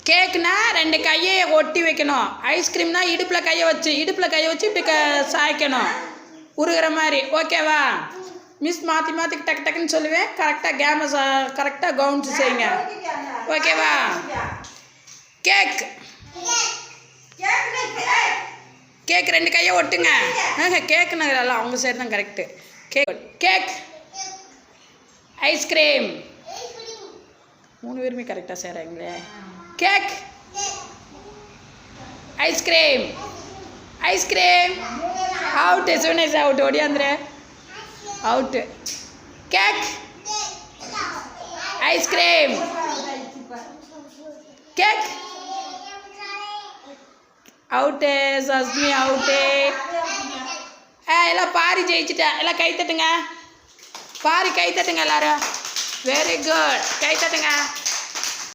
கேக்குனா 2 கையை ஒட்டி வைக்கணும். ஐஸ்கிரீம்னா இடுப்பில் கையை வச்சு இப்படி சாய்க்கணும், உருகிற மாதிரி. ஓகேவா? மிஸ் மாற்றி டக்கு டக்குன்னு சொல்லுவேன். கரெக்டாக கேமை கரெக்டாக கவனிச்சு செய்யுங்க. ஓகேவா? கேக் கேக் 2 கையை ஒட்டுங்க. கேக்குனால அவங்க சைடு தான் கரெக்டு. கேக் ஐஸ்கிரீம் 3 பேருமே கரெக்டாக செய்கிறாங்களே. Cake ice cream out. Sunesh out. ஓடியாந்துரு. Out. Cake ice cream cake out. Sasmi out. எல்லாம் பாரி ஜெயிச்சிட்டா. எல்லாம் கை தட்டுங்க. பாரி கை தட்டுங்க எல்லாரும். Very good. கை தட்டுங்க.